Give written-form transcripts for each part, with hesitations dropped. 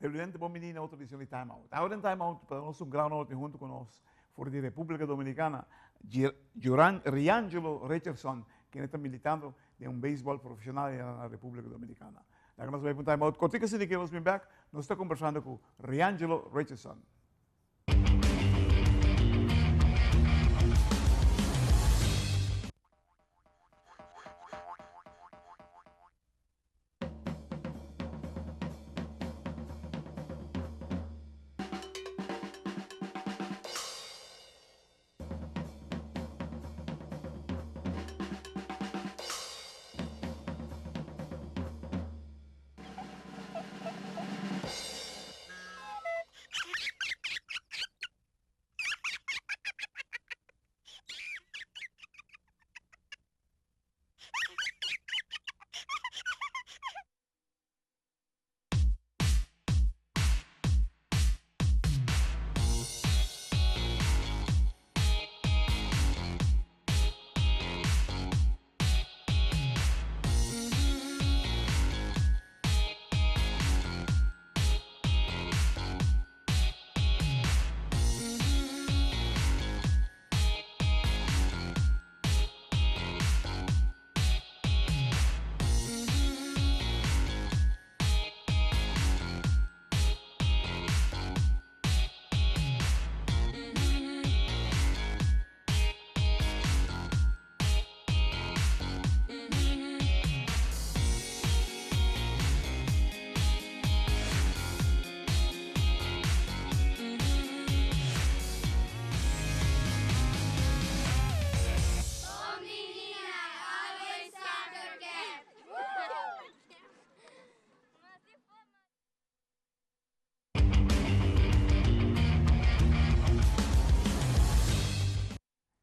televidente bom menino outra edição de Time Out. Agora em Time Out, para nós um grande junto com nós, fora da República Dominicana, Riangelo Richardson, que está militando em beisebol profissional na República Dominicana. Agora nós vamos para Time Out. Contigo se que vamos back, nós estamos conversando com Riangelo Richardson.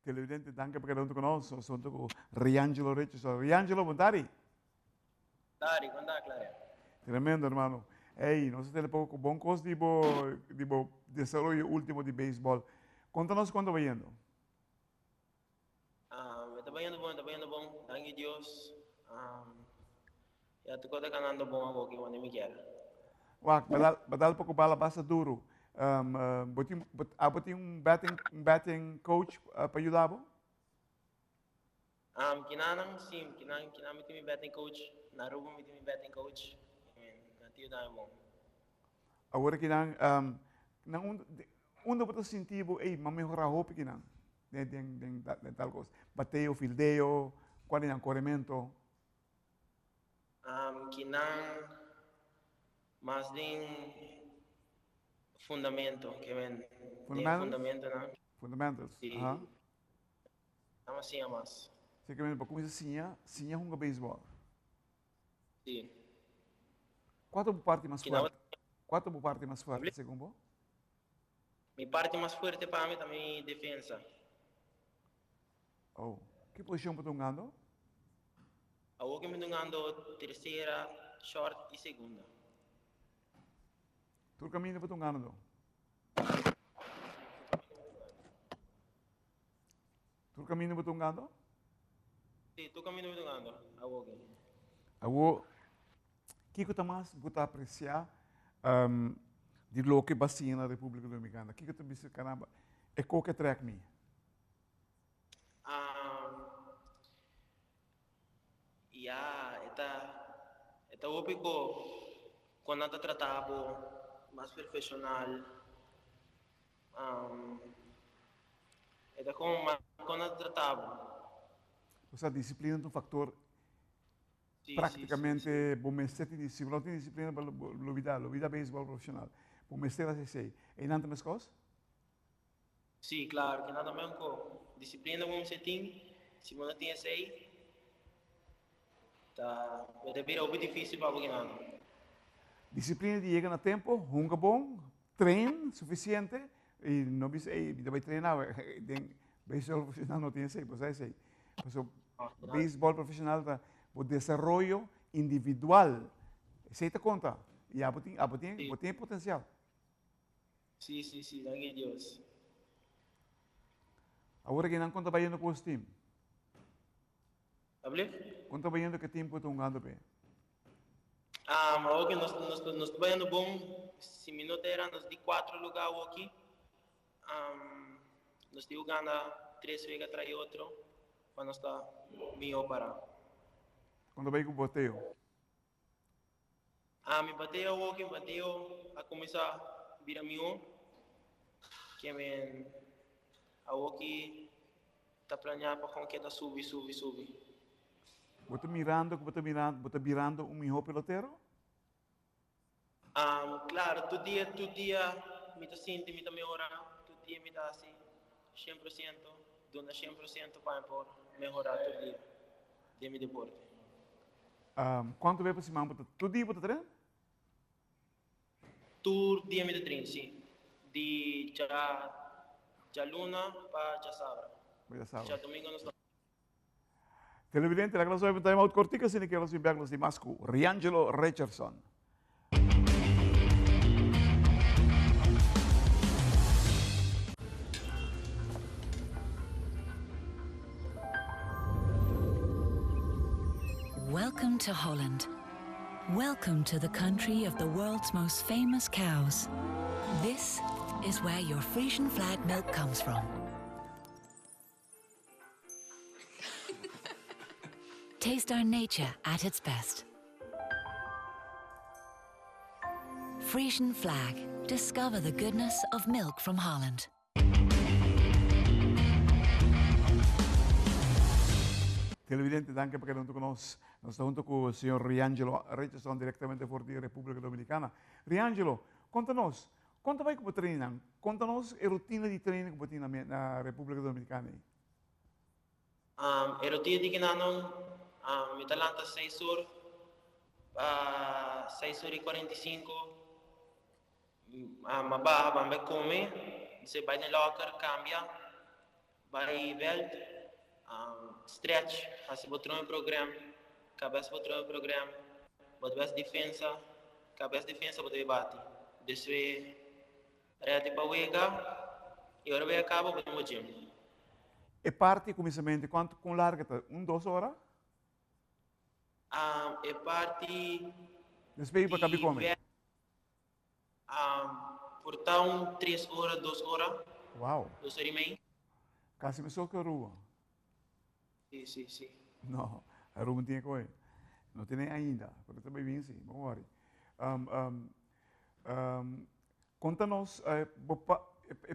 Televidente, danke por estar conosco. Sono con Riangelo Richardson. Riangelo, buondari. Dari, quando è Clara? Tremendo, hermano. Hey, nós temos pouco bom coisa de desenvolvimento último de beisebol. Conta-nos quando vai indo. Está bem bom. Danke Deus. Já estou ganhando bom agora que eu me quero. Wak, badal pouco bala basta duro. Botin batting coach para ajudar? Kinanang sim, kinang mi batting coach, narubo mi batting coach. Nanti dai bom. Agora que não onde você sentiu, ei, mas melhorar a roupa que não, de tal coisa, bateio, fildeio, qual é o corrimento? Kinang mas din fundamento, que ven. Fundamento, não? Fundamentals. Sim. Não assim mas. Você quer ver para começar sim é um beisebol. Sim. Qual é a parte mais forte? Qual é a parte mais forte, segundo? Mi parte mais forte para mim também defesa. Oh, que posição você está jogando? Eu que me jogando terceira, short e segunda. Tu caminho para jogando? Tu caminho para jogando? Sim, tu caminho para jogando. O que você mais você apreciar de lo que bacia na República Dominicana? O que você pensa, caramba, é qualquer track me? Esta ópico quando está tratado mais profissional. Esta como mais quando está tratado. Ou seja, disciplina é um fator praticamente bom mestre de disciplina. Não tem disciplina para a vida beisebol profissional. Bom mestre vai ser. E não tem mais coisas? Sim, claro, que nada mesmo com disciplina como você tem, se você tem essa aí, tá, vai vir algo difícil para alguém não. Disciplina de chegar no tempo, runga bom, treino suficiente e não vai treinar. Beisebol profissional não tem esse, você é esse. Beisebol profissional tá o desenvolvimento individual. Você te conta, e tem potencial. Sim, danke Deus. Agora que não conta vai indo com os time. Hable? Conta vai indo que tempo estão jogando bem. Ok, nós trabalhando bom, se minuto era nos de 4 lugares aqui. Nós de Uganda 3 vezes atrás outro, para nós estar bem operado. Quando vai com o boteio? Me bateu aqui, bateu a começar a virar meu, que a aqui está planeado para que está subir. Você virando um mijo pelotero? Claro, todo dia me está sentindo, me está melhorando, todo dia me está assim, 100%, dando 100% para melhorar todo dia de meu deporte. Quanto vezes por semana? Todo dia você treina? Todo dia me está treinando, sim. De já luna para já sábado. Já sabe. Já domingo nós estamos. Televidente, la clase de time out cortica, sin que los inviernos de Mascu, Riangelo Richardson. Welcome to Holland. Welcome to the country of the world's most famous cows. This is where your Frisian flag milk comes from. Taste our nature at its best. Frisian flag. Discover the goodness of milk from Holland. Televidente, danke perché non tu conosci. Noi stiamo junto con il signor Riangelo Richardson direttamente fuori di Repubblica Dominicana. Riangelo, contanos, quanto vai come training? Contanos la routine di training come tieni na Repubblica Dominicana. A rotina di Kinanong, mi talanta 6 ore, 6 ore e 45. Mabaha, bambe come, se vai nel locker, cambia, vai belt, stretch, assim botou um programa, cabeça botou um programa, botou cabeça defesa botou bate, desce rete para uega, e agora vai acabar botou no gym. E parti cominciamento, quanto com larga? 2 ore? E parte Depois para caber come? Portão 3 horas, 2 horas, Uau, 2 horas e meia. quase me soco a rua. Sim. Não, a rua não tinha coisa. Não tem nem ainda, porque também vim sim, vamos worry. Conta-nos a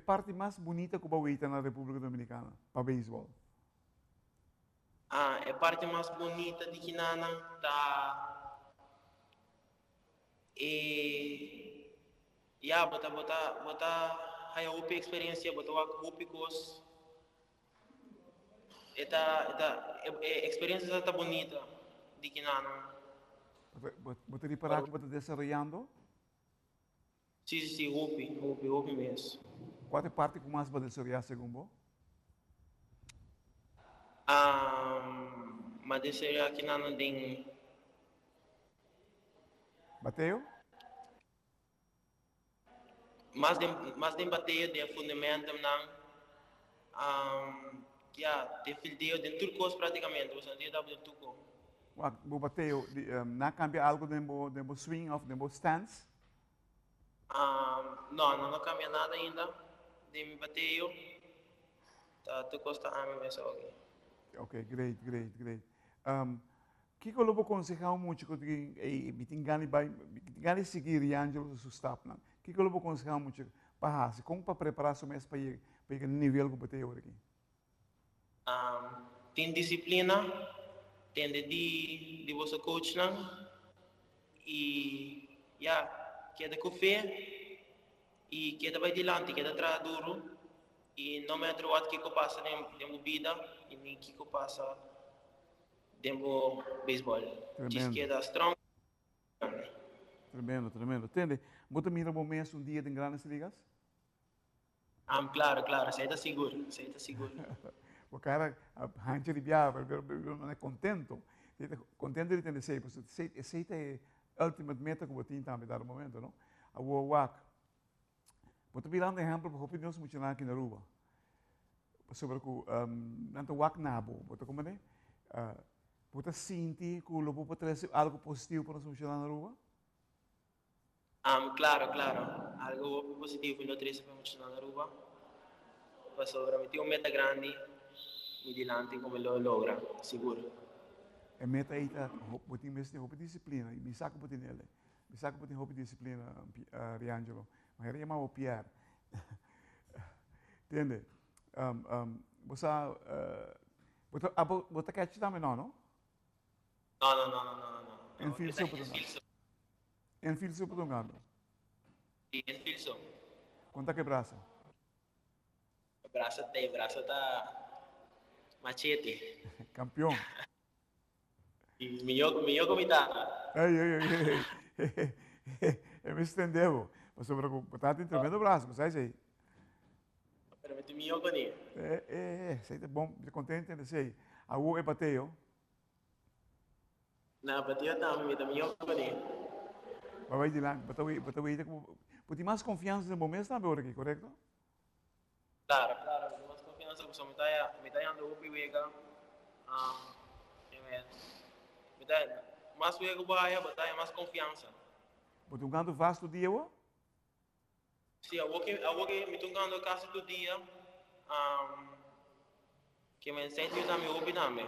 parte mais bonita que você tem na República Dominicana para beisebol. A parte mais bonita de Kinana tá bota aí a experiência, bota a upicos. A experiência está bonita de Kinana. Você reparar que você está desenvolvendo? Sim, upi mesmo. Qual é a parte que mais você desenvolver segundo você? Mas desse aqui não tem. Bateu? Mais de bateio, de fundamento, de fildeio, de tudo coisa praticamente. Você não tem de tudo. O bateu, não cambia algo do swing of do stance? Não cambia nada ainda. De me bateio, tu costa a mim mesmo aqui. Ok, great. Que eu vou aconselhar muito que tem seguir Riangelo su stap nan. Que eu vou aconselhar muito para como para preparar o mês para o nível que você tem aqui. Tem disciplina, tem de você coach nan e queda com fé e queda vai dilante, queda tra duro e não me atrua que passa dentro vida e nem que passa dentro beisebol. Diz que é strong. Tremendo. Entende? Você mira o mês dia de grandes ligas? Claro, você está seguro. O cara, a gente viaja, não é contento. Contento de ter sei, porque sei é a ultimate meta que você tem também no momento, não? A WAC. Você virando exemplo para opiniões muito aqui na rua. Sobre que nanto WAC nabo, você como é? Você sente que o lobo pode trazer algo positivo para nós na rua? Claro, claro. Algo positivo em Notresa para continuar na Aruba. Para sobremeter uma meta grande e dilante como ele logra, seguro. E meta aí tá, botin mesmo roupa disciplina, e me saco botin ele. Me saco botin roupa disciplina, Riangelo. Mas ele chama o Pierre. Entende? Você, você quer te dar menor, não? Não. En filso på tungan. En filso på tungan. Em filso. Quanto que braça? Braço tá machete. Campeão. E minha comitada. Ei. Eu me estendeu. Mas sobre o potato em tremendo braço, você sabe aí? Permite minha conia. Sei é bom, me contente de sei. A U é bateu. Na batia também, me minha conia. Vai de lá, bateu aí, porque mais confiança no momento está melhor aqui, correto? Claro, mais confiança, porque me tá indo up e wega. Me tá mais wega baia, batalha mais confiança. Porque um canto vasto dia, ó? Sim, a woke me tocando quase todo dia. Que me incentiva também o biname.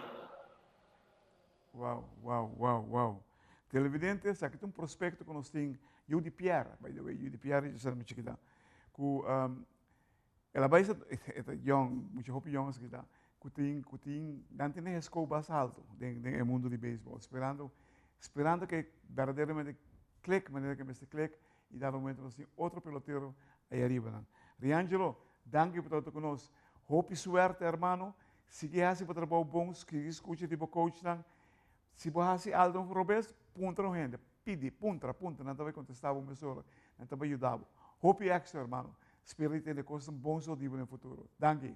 Uau. Televidente, aqui tem um prospecto que nós temos, Judy Pierre, by the way, Judy Pierre, eu sei me chiquita. Ela vai ser, young, muito hope young, chiquita. Que dante nem escoba alto, no mundo de beisebol, esperando que verdadeiramente clique, maneira que me clique, e dar um momento nós temos outro pelotero aí arriba. Riangelo, danke por estar conosco. Hope e suerte, hermano. Sigue assim para trabalhar bons, que escute tipo coach, se você algo robes, punta no gente, pede, punta, não vai contestar o mesmo, não vai ajudar. Hope e extra, hermano. Espero que tenha coisas bons no futuro. Danke.